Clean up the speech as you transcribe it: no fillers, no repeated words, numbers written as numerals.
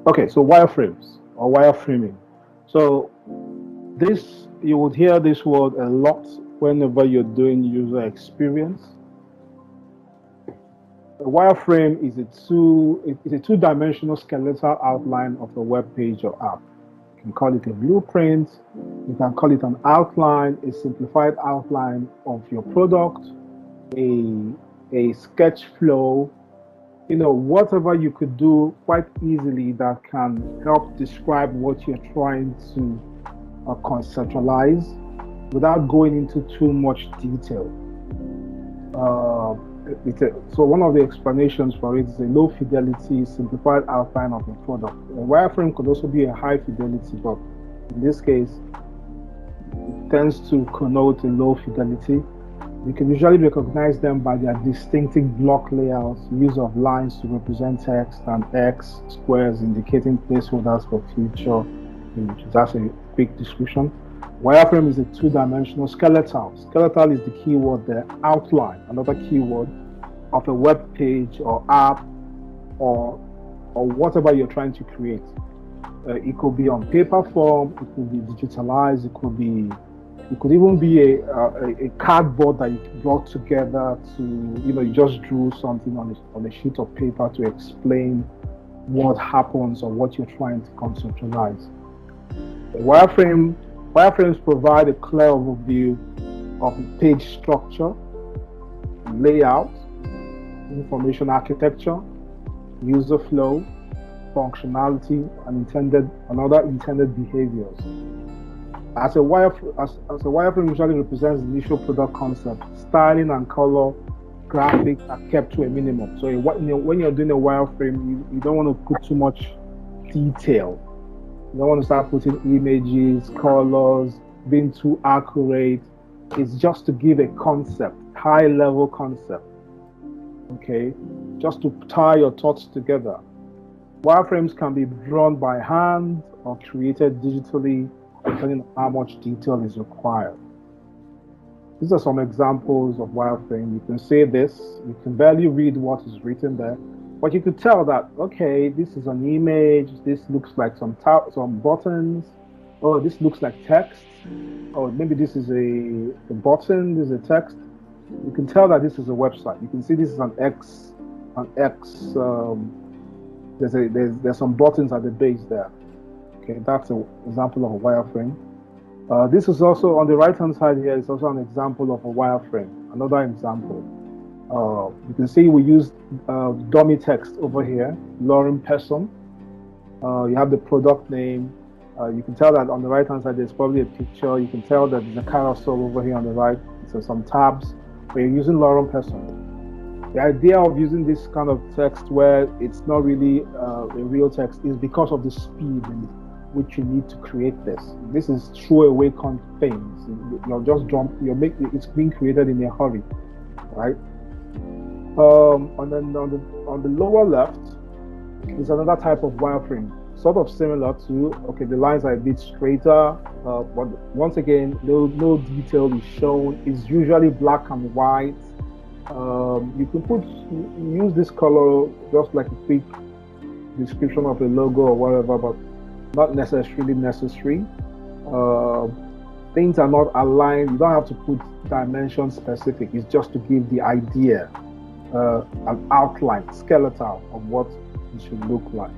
Okay, so wireframes or wireframing. So this, you would hear this word a lot whenever you're doing user experience. A wireframe is a two-dimensional skeletal outline of a web page or app. You can call it a blueprint, you can call it an outline, a simplified outline of your product, a sketch flow, whatever you could do quite easily that can help describe what you're trying to conceptualize without going into too much detail. So one of the explanations for it is a low fidelity, simplified outline of a product. A wireframe could also be a high fidelity, but in this case, it tends to connote a low fidelity. You can usually recognize them by their distinctive block layouts, use of lines to represent text, and X squares indicating placeholders for future images. That's a quick description. Wireframe is a two-dimensional skeletal. Skeletal is the keyword there. Outline, another keyword of a web page or app or whatever you're trying to create. It could be on paper form, it could be digitalized, it could even be a cardboard that you brought together to, you just drew something on a sheet of paper to explain what happens or what you're trying to conceptualize. Wireframes provide a clear overview of the page structure, layout, information architecture, user flow, functionality, and other intended behaviors. As a wireframe usually represents the initial product concept, styling and color graphics are kept to a minimum. So when you're doing a wireframe, you don't want to put too much detail. You don't want to start putting images, colors, being too accurate. It's just to give a concept, high-level concept. Okay, just to tie your thoughts together. Wireframes can be drawn by hand or created digitally, depending on how much detail is required. These are some examples of wireframe. You can say this, you can barely read what is written there, but you could tell that, okay, this is an image, this looks like some buttons, or this looks like text, or maybe this is a button, this is a text. You can tell that this is a website. You can see this is an X, there's some buttons at the base there. Okay, that's an example of a wireframe. This is also, on the right-hand side here, is also an example of a wireframe. Another example. You can see we used dummy text over here, lorem person. You have the product name. You can tell that on the right-hand side, there's probably a picture. You can tell that there's a carousel over here on the right. So some tabs, but you're using lorem person. The idea of using this kind of text where it's not really a real text is because of the speed in which you need to create this. This is throwaway things. It's being created in a hurry, right? And then on the lower left is another type of wireframe, sort of similar to, okay, the lines are a bit straighter, but once again, no detail is shown. It's usually black and white. You can use this color just like a quick description of a logo or whatever, but not necessarily necessary. Things are not aligned. You don't have to put dimension specific. It's just to give the idea, an outline, skeletal of what it should look like.